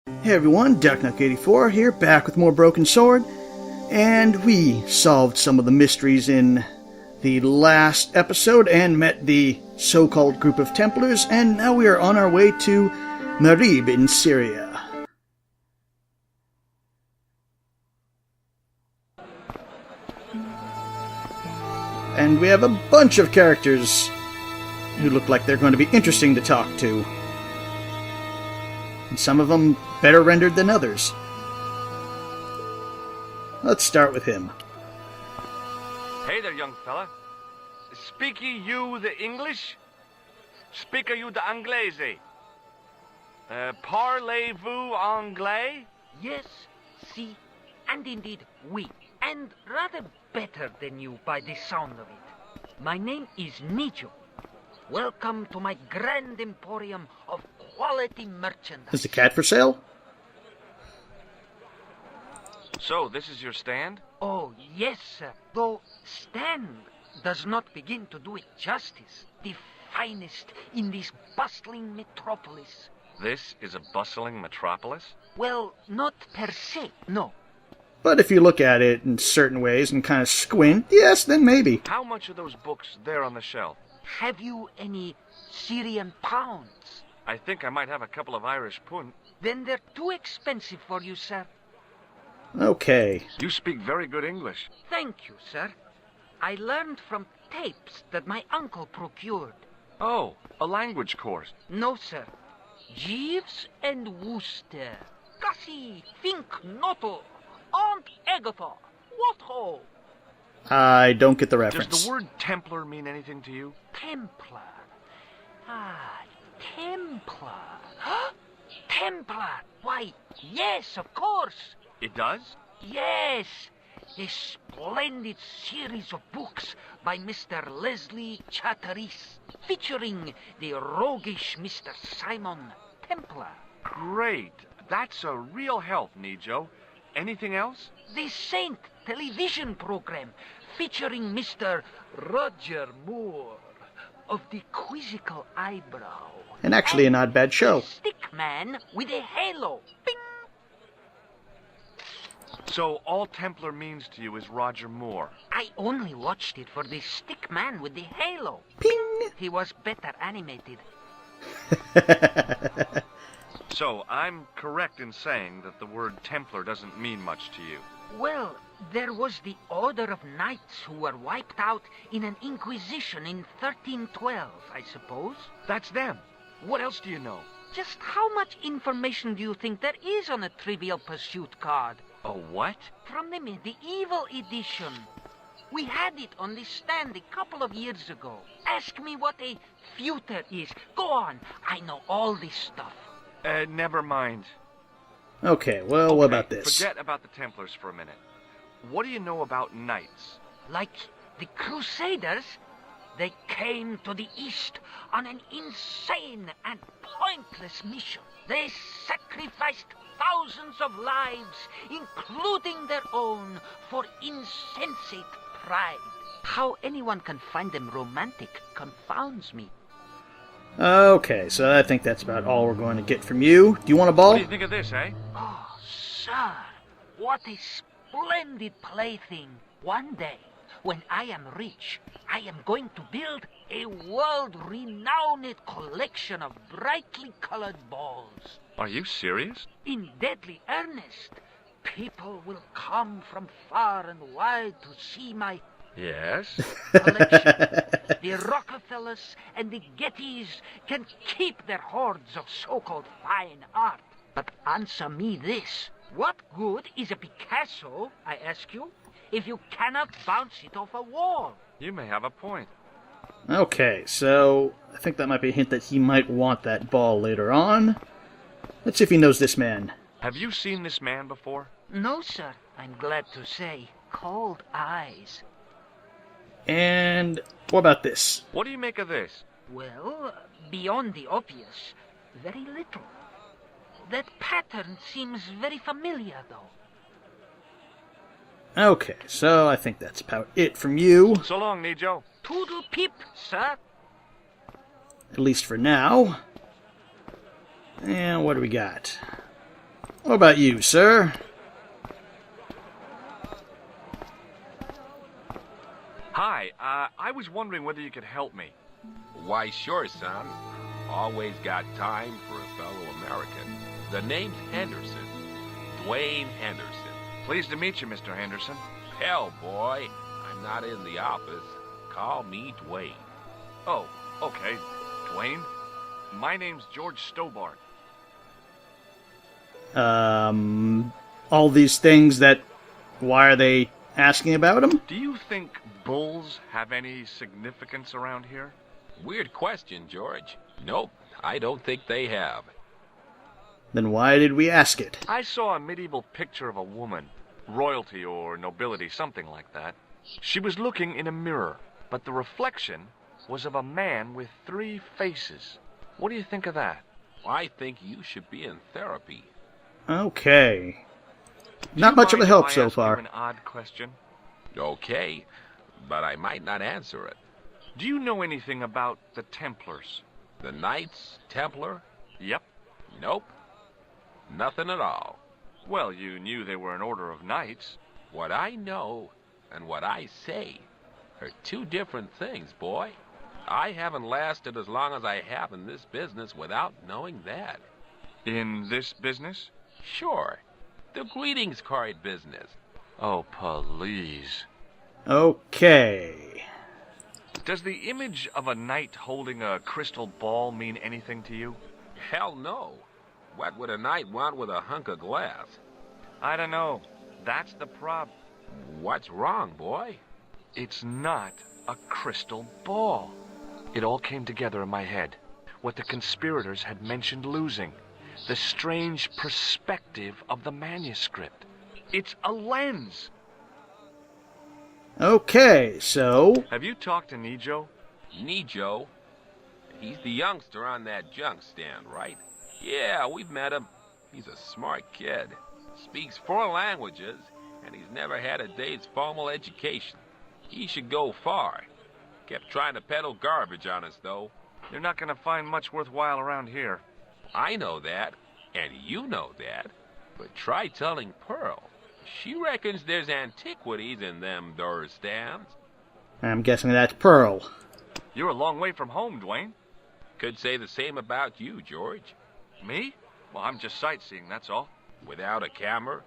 Hey everyone, DuckNuck84 here, back with more Broken Sword, and we solved some of the mysteries in the last episode and met the so-called group of Templars, and now we are on our way to Marib in Syria. And we have a bunch of characters who look like they're going to be interesting to talk to. And some of them better rendered than others. Let's start with him. Hey there, young fella. Speak you the English? Speak you the Anglaise? Parlez-vous anglais? Yes, si, and indeed oui, and rather better than you by the sound of it. My name is Nijo. Welcome to my grand emporium of quality merchandise. Is the cat for sale? So, this is your stand? Oh, yes, sir. Though stand does not begin to do it justice. The finest in this bustling metropolis. This is a bustling metropolis? Well, not per se, no. But if you look at it in certain ways and kind of squint, yes, then maybe. How much are those books there on the shelf? Have you any Syrian pounds? I think I might have a couple of Irish pund. Then they're too expensive for you, sir. Okay. You speak very good English. Thank you, sir. I learned from tapes that my uncle procured. Oh, a language course. No, sir. Jeeves and Wooster. Gussie, Fink, Noto, Aunt Agatha. What ho? I don't get the Does reference. the word Templar mean anything to you? Templar. Ah, Templar. Templar. Why, yes, of course. It does? Yes. A splendid series of books by Mr. Leslie Chatteris, featuring the roguish Mr. Simon Templar. Great. That's a real help, Nijo. Anything else? The Saint television program, featuring Mr. Roger Moore of the quizzical eyebrow. And actually a not bad show. The stick man with a halo. Bing! So all Templar means to you is Roger Moore. I only watched it for the stick man with the halo. Ping! He was better animated. So I'm correct in saying that the word Templar doesn't mean much to you. Well, there was the Order of Knights who were wiped out in an Inquisition in 1312, I suppose. That's them. What else do you know? Just how much information do you think there is on a Trivial Pursuit card? A what? From the medieval edition. We had it on the stand a couple of years ago. Ask me what a feuter is. Go on, I know all this stuff. Never mind. Okay, well, what about this? Forget about the Templars for a minute. What do you know about knights? Like the Crusaders, they came to the East on an insane and pointless mission. They sacrificed thousands of lives, including their own, for insensate pride. How anyone can find them romantic confounds me. Okay, so I think that's about all we're going to get from you. Do you want a ball? What do you think of this, eh? Oh, sir, what a splendid plaything. One day, when I am rich, I am going to build a world-renowned collection of brightly colored balls. Are you serious? In deadly earnest. People will come from far and wide to see my Yes. collection. The Rockefellers and the Gettys can keep their hoards of so-called fine art. But answer me this. What good is a Picasso, I ask you, if you cannot bounce it off a wall? You may have a point. Okay, so I think that might be a hint that he might want that ball later on. Let's see if he knows this man. Have you seen this man before? No, sir, I'm glad to say. Cold eyes. And what about this? What do you make of this? Well, beyond the obvious, very little. That pattern seems very familiar, though. Okay, so I think that's about it from you. So long, Nijo. Toodle pip, sir. At least for now. And what do we got? What about you, sir? Hi, I was wondering whether you could help me. Why, sure, son. Always got time for a fellow American. The name's Henderson. Dwayne Henderson. Pleased to meet you, Mr. Henderson. Hell, boy. I'm not in the office. Call me Dwayne. Oh, okay. Dwayne? My name's George Stobart. All these things that... Why are they asking about him? Do you think bulls have any significance around here? Weird question, George. Nope, I don't think they have. Then why did we ask it? I saw a medieval picture of a woman. Royalty or nobility, something like that. She was looking in a mirror, but the reflection was of a man with 3 faces. What do you think of that? I think you should be in therapy. Okay. Not much of a help so far. An odd question. Okay, but I might not answer it. Do you know anything about the Templars? The Knights Templar? Yep. Nope. Nothing at all. Well, you knew they were an order of knights. What I know and what I say are 2 different things, boy. I haven't lasted as long as I have in this business without knowing that. In this business? Sure. The greetings card business. Oh, please. Okay. Does the image of a knight holding a crystal ball mean anything to you? Hell no. What would a knight want with a hunk of glass? I don't know. That's the problem. What's wrong, boy? It's not a crystal ball. It all came together in my head. What the conspirators had mentioned losing. The strange perspective of the manuscript. It's a lens. Okay, so... Have you talked to Nijo? Nijo? He's the youngster on that junk stand, right? Yeah, we've met him. He's a smart kid. Speaks 4 languages, and he's never had a day's formal education. He should go far. Kept trying to peddle garbage on us, though. You're not going to find much worthwhile around here. I know that, and you know that. But try telling Pearl. She reckons there's antiquities in them there stands. I'm guessing that's Pearl. You're a long way from home, Dwayne. Could say the same about you, George. Me? Well, I'm just sightseeing, that's all. Without a camera?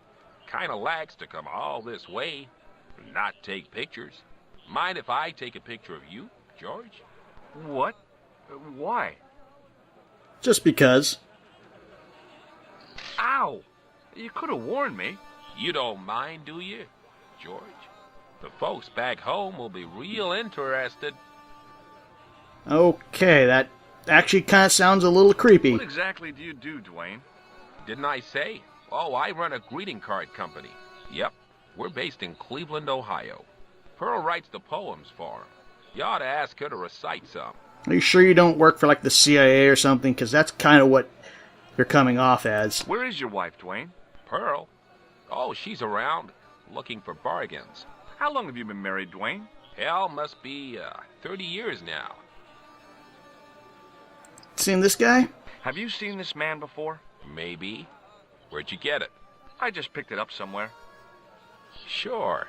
Kinda lags to come all this way and not take pictures. Mind if I take a picture of you, George? What? Why? Just because. Ow! You could have warned me. You don't mind, do you, George? The folks back home will be real interested. Okay, that actually kind of sounds a little creepy. What exactly do you do, Dwayne? Didn't I say? Oh, I run a greeting card company. Yep, we're based in Cleveland, Ohio. Pearl writes the poems for him. You ought to ask her to recite some. Are you sure you don't work for, like, the CIA or something? Because that's kind of what you're coming off as. Where is your wife, Dwayne? Pearl? Oh, she's around, looking for bargains. How long have you been married, Dwayne? Hell, must be 30 years now. Seen this guy? Have you seen this man before? Maybe. Where'd you get it? I just picked it up somewhere. Sure.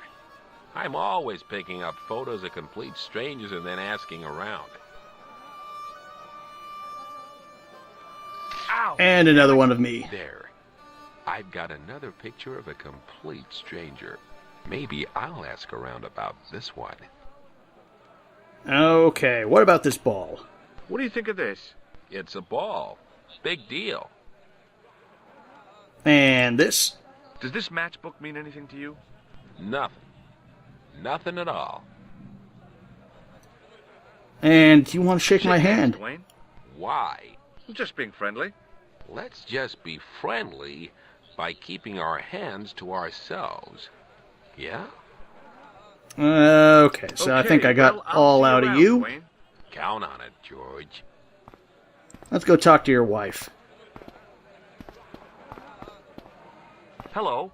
I'm always picking up photos of complete strangers and then asking around. Ow! And another one of me. There. I've got another picture of a complete stranger. Maybe I'll ask around about this one. Okay, what about this ball? What do you think of this? It's a ball. Big deal. And this? Does this matchbook mean anything to you? Nothing. Nothing at all. And you want to shake my hand? Dwayne. Why? I'm just being friendly. Let's just be friendly by keeping our hands to ourselves. Yeah? Okay, so I think I got well, I'll all see out around, of you. Dwayne. Count on it, George. Let's go talk to your wife. Hello.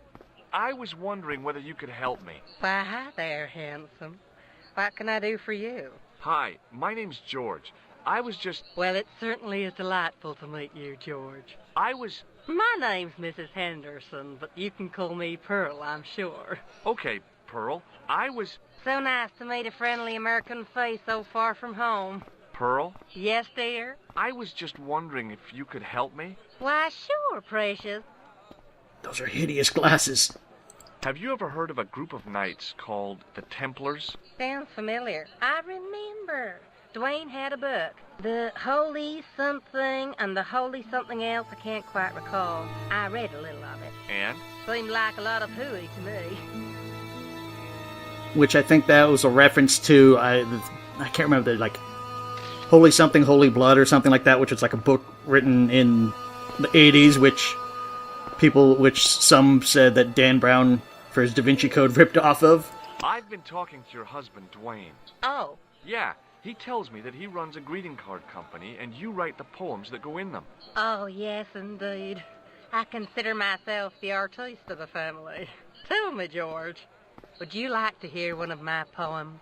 I was wondering whether you could help me. Why, hi there, handsome. What can I do for you? Hi, my name's George. I was just... Well, it certainly is delightful to meet you, George. I was... My name's Mrs. Henderson, but you can call me Pearl, I'm sure. Okay, Pearl, I was... So nice to meet a friendly American face so far from home. Pearl, Yes, dear? I was just wondering if you could help me. Why, sure, precious. Those are hideous glasses. Have you ever heard of a group of knights called the Templars? Sounds familiar. I remember. Dwayne had a book. The Holy Something and the Holy Something Else, I can't quite recall. I read a little of it. And? Seemed like a lot of hooey to me. Which I think that was a reference to, I can't remember, like, Holy Something, Holy Blood or something like that, which was like a book written in the 80s, which some said that Dan Brown, for his Da Vinci Code, ripped off of. I've been talking to your husband, Dwayne. Oh. Yeah, he tells me that he runs a greeting card company and you write the poems that go in them. Oh, yes, indeed. I consider myself the artiste of the family. Tell me, George, would you like to hear one of my poems?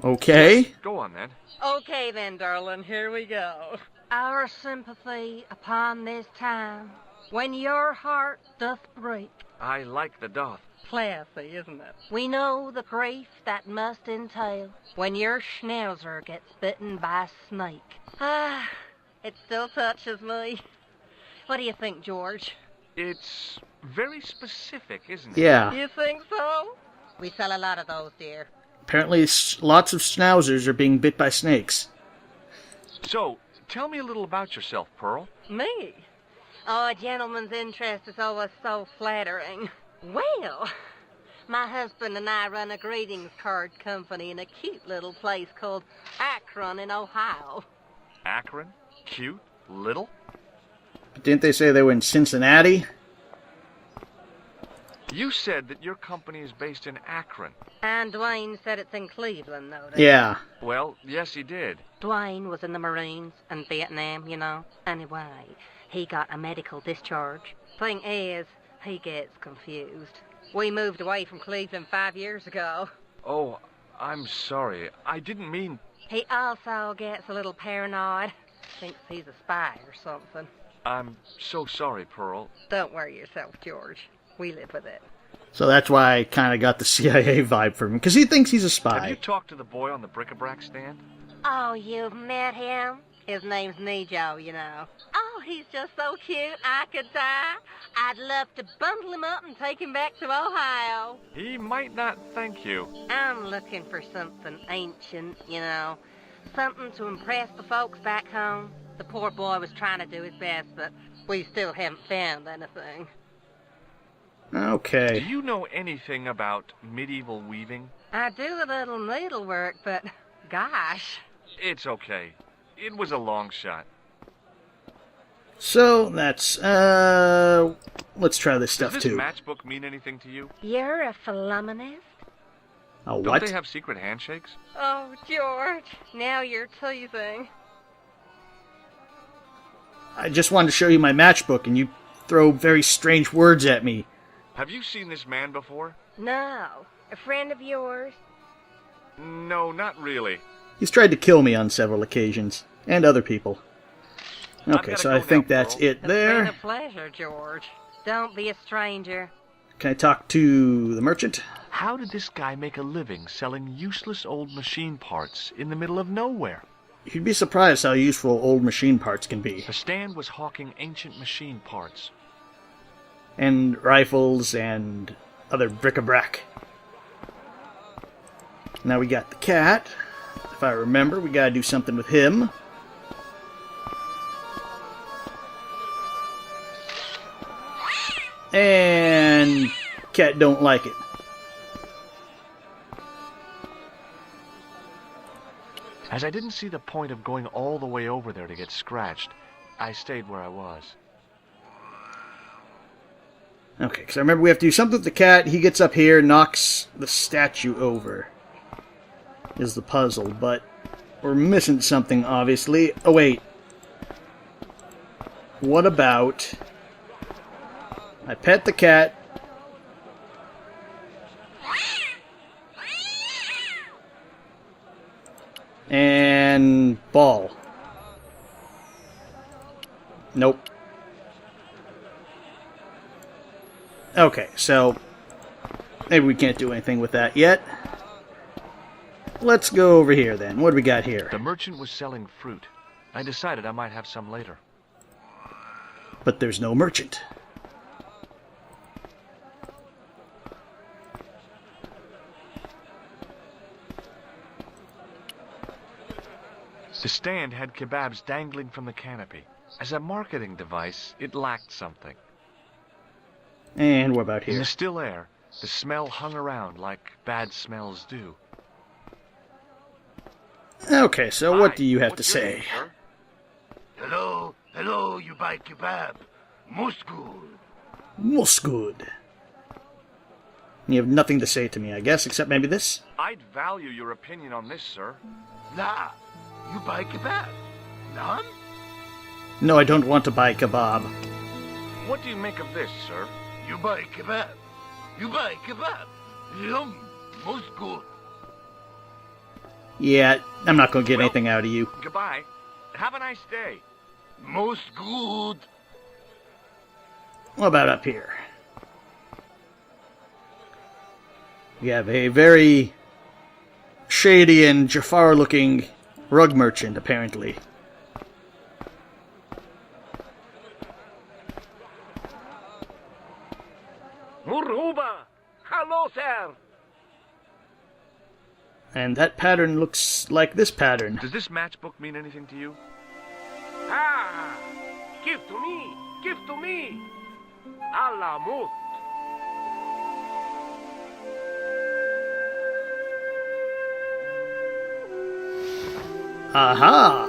Okay. Yes, go on then. Okay then, darling, here we go. Our sympathy upon this time, when your heart doth break. I like the doth. Classy, isn't it? We know the grief that must entail when your schnauzer gets bitten by a snake. Ah, it still touches me. What do you think, George? It's very specific, isn't it? Yeah. You think so? We sell a lot of those, dear. Apparently lots of schnauzers are being bit by snakes. So, tell me a little about yourself, Pearl. Me? Oh, a gentleman's interest is always so flattering. Well, my husband and I run a greetings card company in a cute little place called Akron in Ohio. Akron? Cute? Little? Didn't they say they were in Cincinnati? You said that your company is based in Akron. And Dwayne said it's in Cleveland, though. Yeah. Well, yes, he did. Dwayne was in the Marines in Vietnam, you know. Anyway, he got a medical discharge. Thing is, he gets confused. We moved away from Cleveland 5 years ago. Oh, I'm sorry. I didn't mean... He also gets a little paranoid. Thinks he's a spy or something. I'm so sorry, Pearl. Don't worry yourself, George. We live with it. So that's why I kind of got the CIA vibe from him, because he thinks he's a spy. Have you talked to the boy on the bric-a-brac stand? Oh, you've met him? His name's Nejo, you know. Oh, he's just so cute, I could die. I'd love to bundle him up and take him back to Ohio. He might not thank you. I'm looking for something ancient, you know. Something to impress the folks back home. The poor boy was trying to do his best, but we still haven't found anything. Okay. Do you know anything about medieval weaving? I do a little needlework, but gosh. It's okay. It was a long shot. So that's let's try this stuff Does this too. matchbook mean anything to you? You're a philommenist? A Don't what? they have secret handshakes? Oh, George, now you're teasing. I just wanted to show you my matchbook, and you throw very strange words at me. Have you seen this man before? No. A friend of yours? No, not really. He's tried to kill me on several occasions, and other people. Okay, gotta so go I think now, that's Pearl. it It's been there. a pleasure, George. Don't be a stranger. Can I talk to the merchant? How did this guy make a living selling useless old machine parts in the middle of nowhere? You'd be surprised how useful old machine parts can be. The stand was hawking ancient machine parts. And rifles and other bric-a-brac. Now we got the cat. If I remember, we gotta do something with him. And cat don't like it. As I didn't see the point of going all the way over there to get scratched, I stayed where I was. Okay, because I remember we have to do something with the cat. He gets up here, knocks the statue over. Is the puzzle, but we're missing something, obviously. Oh, wait. What about... I pet the cat. And... ball. Nope. Okay, so maybe we can't do anything with that yet. Let's go over here then. What do we got here? The merchant was selling fruit. I decided I might have some later. But there's no merchant. The stand had kebabs dangling from the canopy. As a marketing device, it lacked something. And what about In here? the still air, the smell hung around like bad smells do. Okay, so what Hi, do you have to what's your say? name, sir? Hello, you buy kebab. Most good. Most good. You have nothing to say to me, I guess, except maybe this? I'd value your opinion on this, sir. Nah, you buy kebab. None? No, I don't want to buy kebab. What do you make of this, sir? You buy kebab. You buy kebab. Yum, most good. Yeah, I'm not going to get Well- anything out of you. Goodbye. Have a nice day. Most good. What about up here? We have a very shady and Jafar-looking rug merchant, apparently. Muruba! Hello, sir! And that pattern looks like this pattern. Does this matchbook mean anything to you? Ah! Give to me! Give to me! Allah mut! Aha!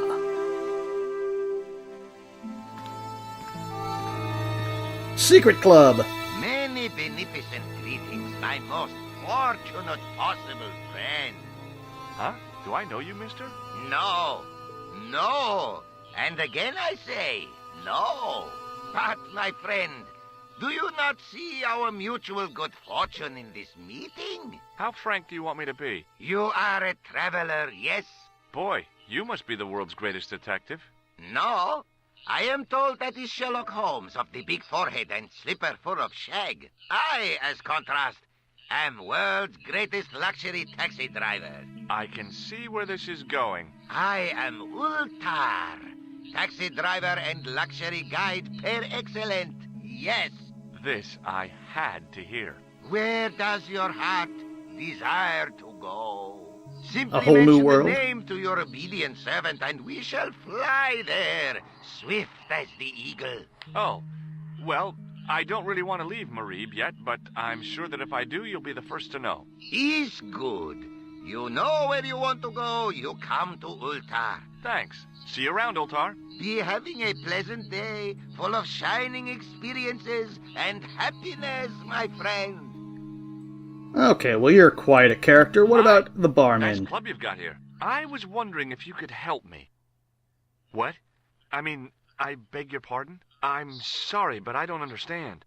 Secret Club! Many beneficent greetings, my most fortunate possible friend. Huh? Do I know you, mister? No, no. And again I say, no. But, my friend, do you not see our mutual good fortune in this meeting? How frank do you want me to be? You are a traveler, yes? Boy, you must be the world's greatest detective. No. I am told that is Sherlock Holmes of the big forehead and slipper full of shag. I, as contrast, am world's greatest luxury taxi driver. I can see where this is going. I am Ultar, taxi driver and luxury guide per excellent. Yes. This I had to hear. Where does your heart desire to go? Simply A whole new mention world? the name to your obedient servant, and we shall fly there, swift as the eagle. Oh, well, I don't really want to leave Marib yet, but I'm sure that if I do, you'll be the first to know. Is good. You know where you want to go, you come to Ultar. Thanks. See you around, Oltar. Be having a pleasant day, full of shining experiences and happiness, my friend. Okay, well, you're quite a character. What Hi. about the Nice barman? club you've got here. I was wondering if you could help me. What? I mean, I beg your pardon? I'm sorry, but I don't understand.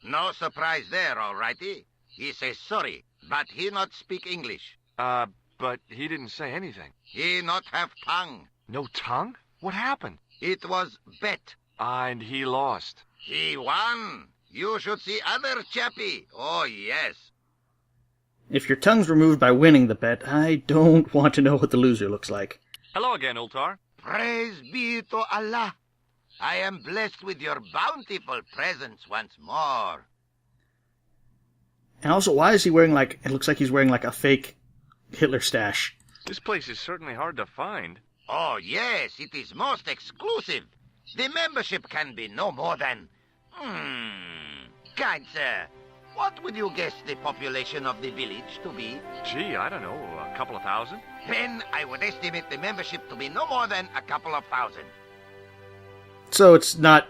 No surprise there, all righty. He says sorry, but he not speak English. But he didn't say anything. He not have tongue. No tongue? What happened? It was bet. And he lost. He won. You should see other chappie. Oh, yes. If your tongue's removed by winning the bet, I don't want to know what the loser looks like. Hello again, Oltar. Praise be to Allah. I am blessed with your bountiful presence once more. And also, why is he wearing it looks like he's wearing a fake Hitler stash. This place is certainly hard to find. Oh, yes, it is most exclusive. The membership can be no more than... Kind sir, what would you guess the population of the village to be? Gee, I don't know, a couple of thousand? Then I would estimate the membership to be no more than a couple of thousand. So it's not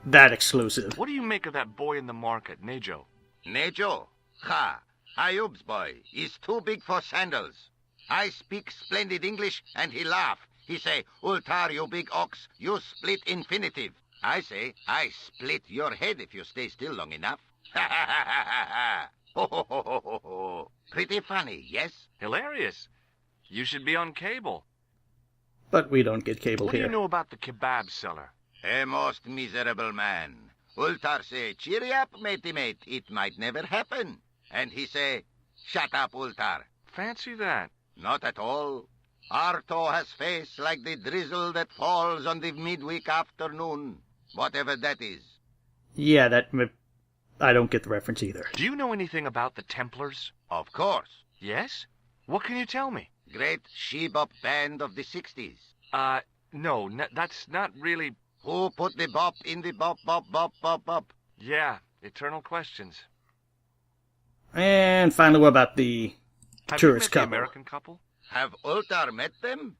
that exclusive. What do you make of that boy in the market, Nejo? Nejo? Ha! Ayub's boy is too big for sandals. I speak splendid English, and he laugh. He say, Ultar, you big ox, you split infinitive. I say, I split your head if you stay still long enough. Ha ha ha ha ha ha! Ho ho ho ho ho ho! Pretty funny, yes? Hilarious. You should be on cable. But we don't get cable What do here. you know about the kebab seller? A most miserable man. Ultar say, cheery up, matey mate, it might never happen. And he say, shut up, Ultar. Fancy that. Not at all. Arto has face like the drizzle that falls on the midweek afternoon, whatever that is. Yeah, I don't get the reference either. Do you know anything about the Templars? Of course. Yes? What can you tell me? Great she-bop band of the 60s. No, that's not really... Who put the bop in the bop, bop, bop, bop, bop? Yeah, eternal questions. And finally, what about the Have tourist you met couple? the American couple? Have Ultar met them?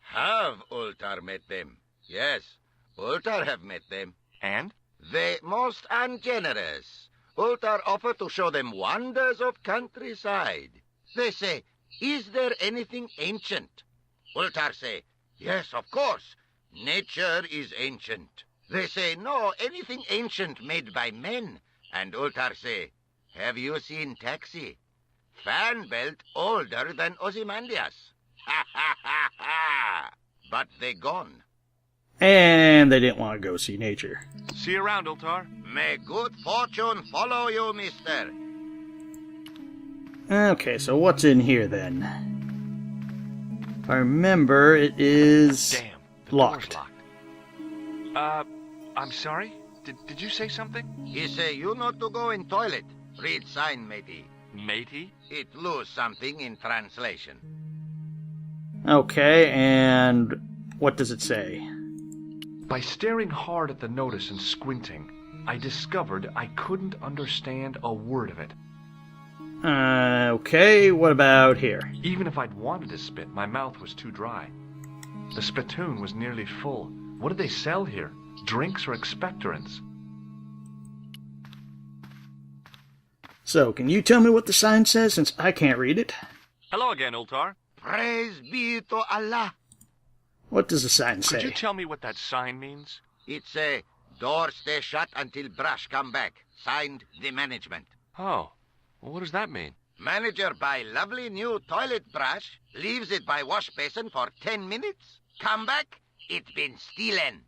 Have Ultar met them? Yes, Ultar have met them. And? They most ungenerous. Ultar offer to show them wonders of countryside. They say, is there anything ancient? Ultar say, yes, of course. Nature is ancient. They say, no, anything ancient made by men. And Ultar say, have you seen Taxi? Fan belt older than Ozymandias. Ha ha ha ha! But they gone. And they didn't want to go see nature. See you around, Ultar. May good fortune follow you, mister. Okay, so what's in here then? If I remember, it is Damn, the locked. door's locked. I'm sorry? Did you say something? He say you not to go in toilet. Read sign, matey. Matey? It lose something in translation. Okay, and what does it say? By staring hard at the notice and squinting, I discovered I couldn't understand a word of it. Okay, what about here? Even if I'd wanted to spit, my mouth was too dry. The spittoon was nearly full. What did they sell here? Drinks or expectorants? So, can you tell me what the sign says, since I can't read it? Hello again, Ultar. Praise be to Allah. What does the sign say? Could you tell me what that sign means? It say, door stay shut until brush come back. Signed, the management. Oh, well, what does that mean? Manager buy lovely new toilet brush, leaves it by wash basin for 10 minutes. Come back, it been stolen.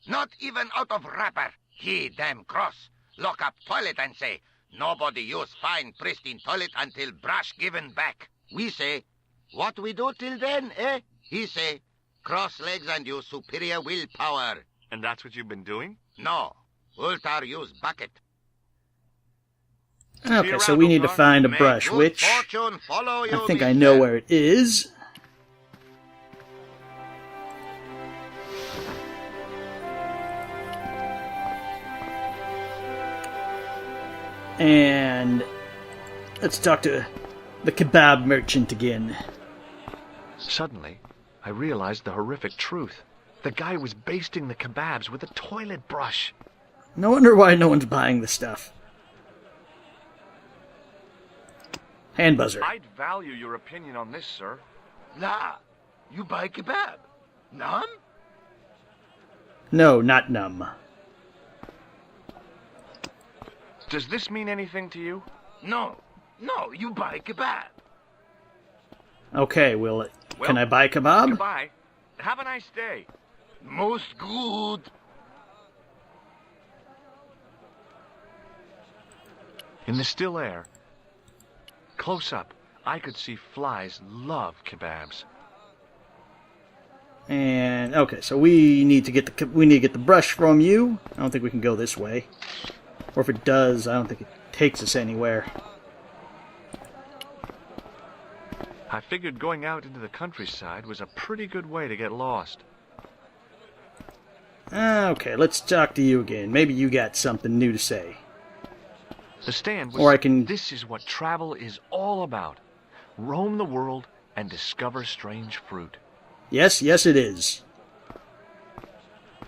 Not even out of wrapper. He damn cross. Lock up toilet and say, nobody use fine pristine toilet until brush given back. We say, what we do till then, eh? He say, cross legs and use superior willpower. And that's what you've been doing? No, Ultar use bucket. Okay, so we need to find a May brush, good which fortune follow you, I think I mister. know where it is. And let's talk to the kebab merchant again. Suddenly, I realized the horrific truth. The guy was basting the kebabs with a toilet brush. No wonder why no one's buying this stuff. Hand buzzer. I'd value your opinion on this, sir. Nah, you buy kebab. Numb? No, not numb. Does this mean anything to you? No, you buy kebab. Okay, can I buy kebab? Goodbye. Have a nice day. Most good. In the still air, close up, I could see flies love kebabs. And okay, so we need to get the brush from you. I don't think we can go this way. Or if it does, I don't think it takes us anywhere. I figured going out into the countryside was a pretty good way to get lost. Okay, let's talk to you again. Maybe you got something new to say. The stand was... Or I can... This is what travel is all about. Roam the world and discover strange fruit. Yes, it is.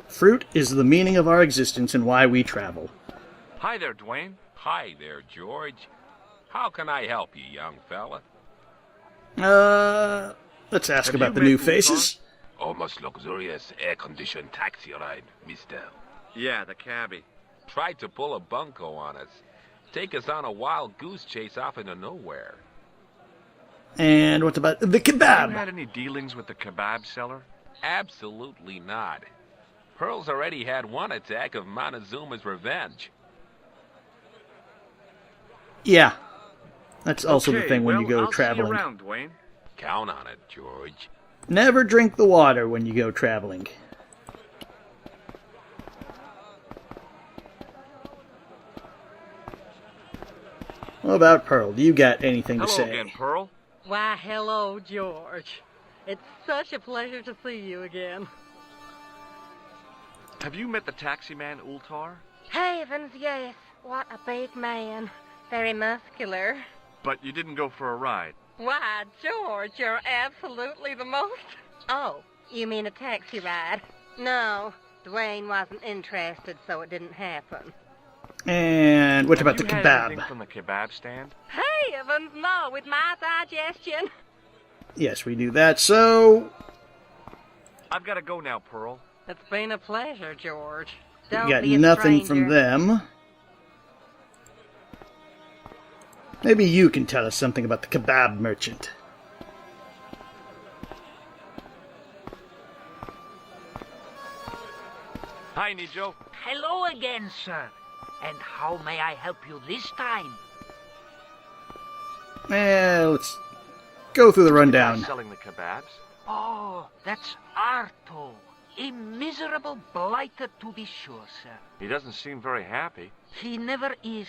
Fruit is the meaning of our existence and why we travel. Hi there, Dwayne. Hi there, George. How can I help you, young fella? Let's ask Have about you the met new Ultar? faces. Almost luxurious air-conditioned taxi ride, mister. Yeah, the cabbie. Tried to pull a bunco on us. Take us on a wild goose chase off into nowhere. And what about the Have you had kebab? any dealings with the kebab seller? Absolutely not. Pearl's already had one attack of Montezuma's revenge. Yeah. That's also the Okay, thing when well, you go I'll traveling. See you around, Dwayne. Count on it, George. Never drink the water when you go traveling. What about Pearl? Do you got anything to Hello say? again, Pearl. Why, hello, George. It's such a pleasure to see you again. Have you met the taxi man, Ultar? Heavens, yes. What a big man. Very muscular. But you didn't go for a ride. Why, George, you're absolutely the most... Oh, you mean a taxi ride? No, Dwayne wasn't interested, so it didn't happen. And what about the Have you had kebab? anything from the kebab stand? Heavens, no, with my digestion. Yes, we do that. So, I've got to go now, Pearl. It's been a pleasure, George. we Don't got be a nothing stranger. from them. Maybe you can tell us something about the kebab merchant. Hi, Nijo. Hello again, sir. And how may I help you this time? Let's go through the Guy rundown. selling the kebabs. Oh, that's Arto. A miserable blighter, to be sure, sir. He doesn't seem very happy. He never is.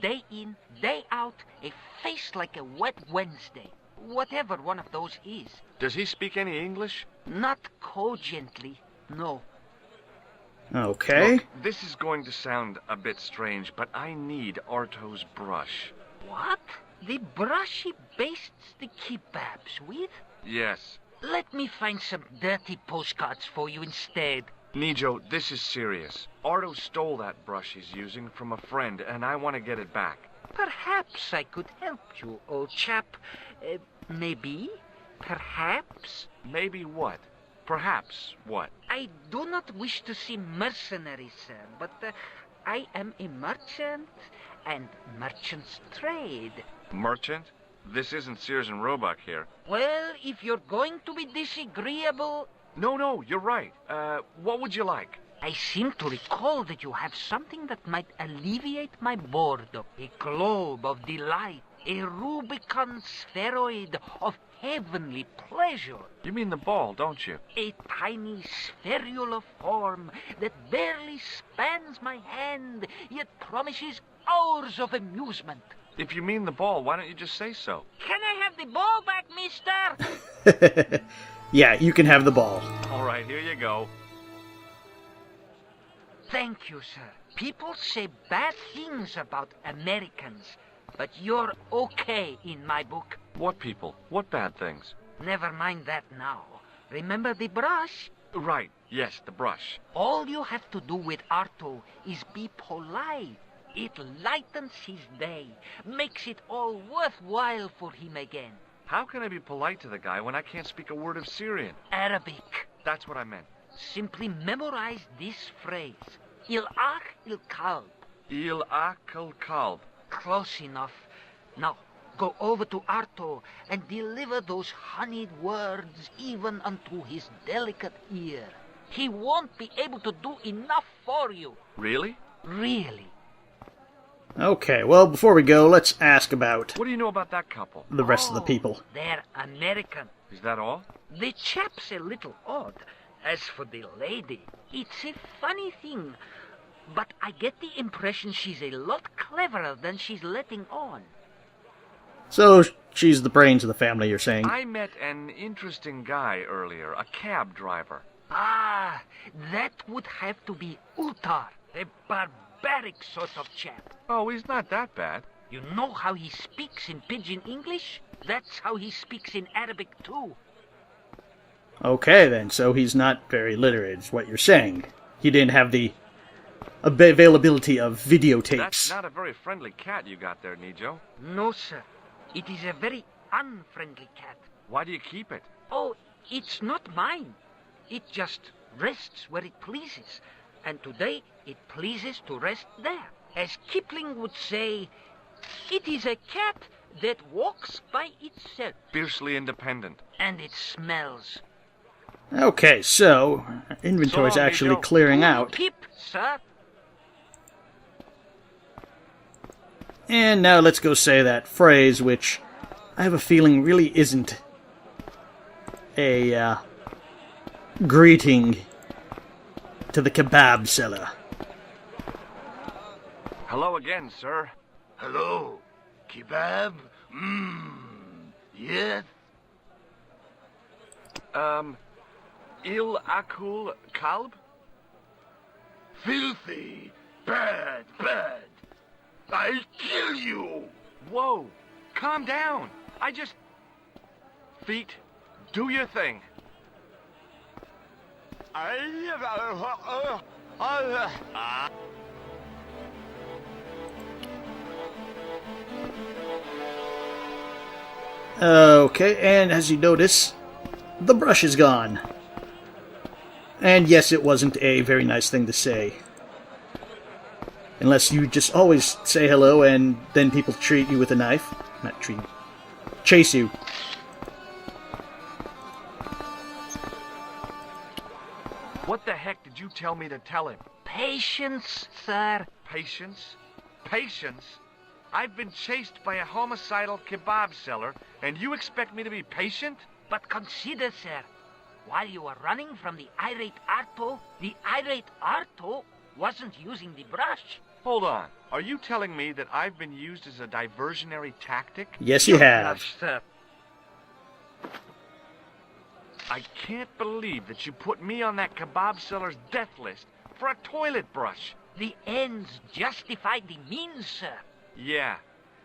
Day in, day out, a face like a wet Wednesday. Whatever one of those is. Does he speak any English? Not cogently, no. Okay. Look, this is going to sound a bit strange, but I need Arto's brush. What? The brush he bastes the kebabs with? Yes. Let me find some dirty postcards for you instead. Nijo, this is serious. Arto stole that brush he's using from a friend, and I want to get it back. Perhaps I could help you, old chap. Maybe? Perhaps? Maybe what? Perhaps what? I do not wish to seem mercenary, sir, but I am a merchant, and merchants trade. Merchant? This isn't Sears and Roebuck here. Well, if you're going to be disagreeable, No, you're right. What would you like? I seem to recall that you have something that might alleviate my boredom. A globe of delight, a Rubicon spheroid of heavenly pleasure. You mean the ball, don't you? A tiny spherular form that barely spans my hand, yet promises hours of amusement. If you mean the ball, why don't you just say so? Can I have the ball back, mister? Yeah, you can have the ball. All right, here you go. Thank you, sir. People say bad things about Americans, but you're okay in my book. What people? What bad things? Never mind that now. Remember the brush? Right, yes, the brush. All you have to do with Arto is be polite. It lightens his day, makes it all worthwhile for him again. How can I be polite to the guy when I can't speak a word of Syrian? Arabic. That's what I meant. Simply memorize this phrase. Il ach il kalb. Il akal kalb. Close enough. Now, go over to Arto and deliver those honeyed words even unto his delicate ear. He won't be able to do enough for you. Really? Really. Okay, well, before we go, let's ask about What do you know about that couple? the rest of the people. They're American. Is that all? The chap's a little odd. As for the lady, it's a funny thing, but I get the impression she's a lot cleverer than she's letting on. So, she's the brains of the family, you're saying? I met an interesting guy earlier, a cab driver. Ah, that would have to be Ultar, a barbaric sort of chap. Oh, he's not that bad. You know how he speaks in pidgin English? That's how he speaks in Arabic too. Okay, then, so he's not very literate, is what you're saying. He didn't have the availability of videotapes. That's not a very friendly cat you got there, Nijo. No, sir. It is a very unfriendly cat. Why do you keep it? Oh, it's not mine. It just rests where it pleases. And today it pleases to rest there. As Kipling would say, it is a cat that walks by itself. Fiercely independent. And it smells. Okay, so inventory's So long, actually Nico. clearing Toodle out. pip, sir. And now let's go say that phrase, which I have a feeling really isn't a greeting to the kebab seller. Hello again, sir. Hello. Kebab? Yes? Il akul kalb? Filthy. Bad, bad. I'll kill you. Whoa, calm down. I just... Feet, do your thing. Okay, and as you notice, the brush is gone. And yes, it wasn't a very nice thing to say. Unless you just always say hello and then people treat you with a knife. Not treat. Chase you. What the heck did you tell me to tell him? Patience, sir. Patience? Patience? I've been chased by a homicidal kebab seller, and you expect me to be patient? But consider, sir, while you were running from the irate Arto wasn't using the brush. Hold on. Are you telling me that I've been used as a diversionary tactic? Yes, you have. Sir. I can't believe that you put me on that kebab seller's death list for a toilet brush. The ends justified the means, sir. Yeah,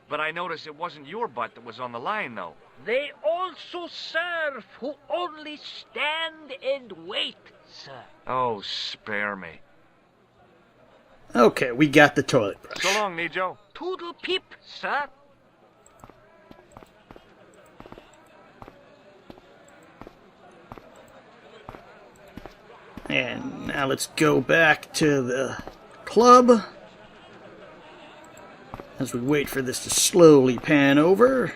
but I noticed it wasn't your butt that was on the line, though. They also serve who only stand and wait, sir. Oh, spare me. Okay, we got the toilet brush. So long, Nijo. Toodle pip, sir. And now let's go back to the club. As we wait for this to slowly pan over.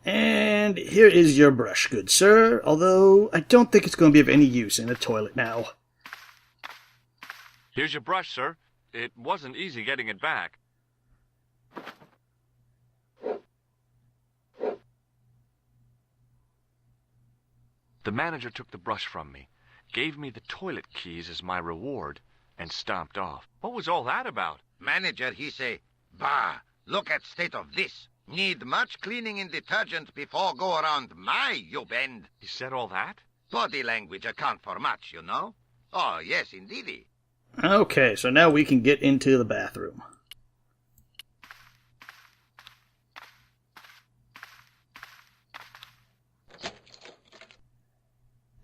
And here is your brush, good sir, although I don't think it's going to be of any use in a toilet now. Here's your brush, sir. It wasn't easy getting it back. The manager took the brush from me, gave me the toilet keys as my reward, and stomped off. What was all that about? Manager, he say, bah, look at state of this. Need much cleaning and detergent before go around my, you bend. He said all that? Body language account for much, you know? Oh, yes, indeedy. Okay, so now we can get into the bathroom.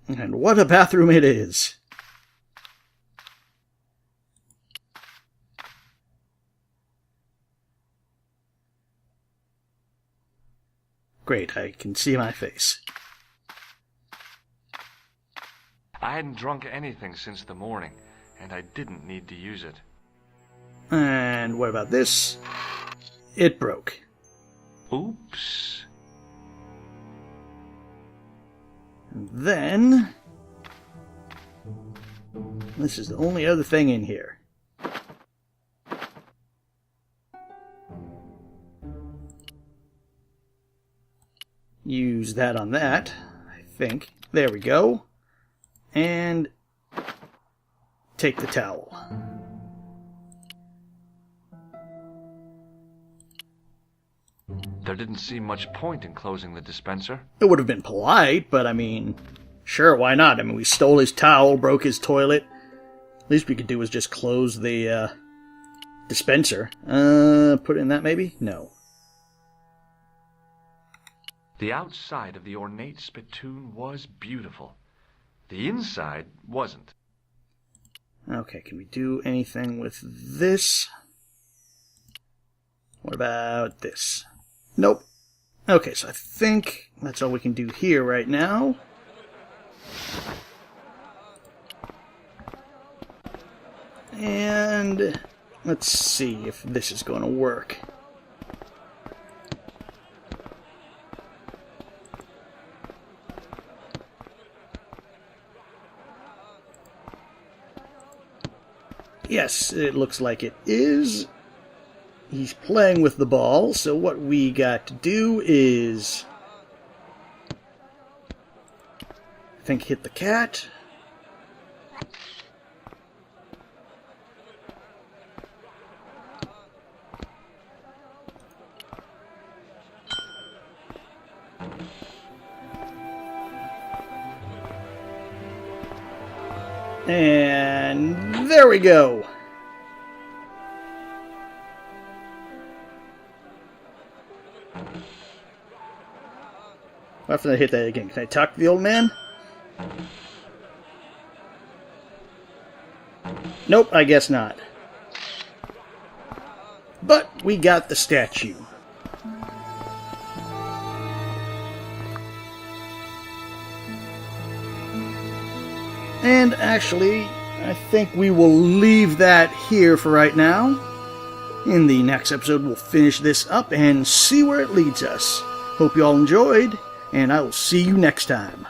And what a bathroom it is! Great, I can see my face. I hadn't drunk anything since the morning, and I didn't need to use it. And what about this? It broke. Oops. And then... this is the only other thing in here. Use that on that, I think. There we go. And take the towel. There didn't seem much point in closing the dispenser. It would have been polite, but I mean, sure, why not? I mean, we stole his towel, broke his toilet. Least we could do was just close the dispenser. Put it in that maybe? No. The outside of the ornate spittoon was beautiful. The inside wasn't. Okay, can we do anything with this? What about this? Nope. Okay, so I think that's all we can do here right now. And let's see if this is going to work. Yes, it looks like it is. He's playing with the ball, so what we got to do is, I think, hit the cat. And there we go. After I hit that again, can I talk to the old man? Nope, I guess not. But we got the statue. And actually, I think we will leave that here for right now. In the next episode, we'll finish this up and see where it leads us. Hope you all enjoyed, and I will see you next time.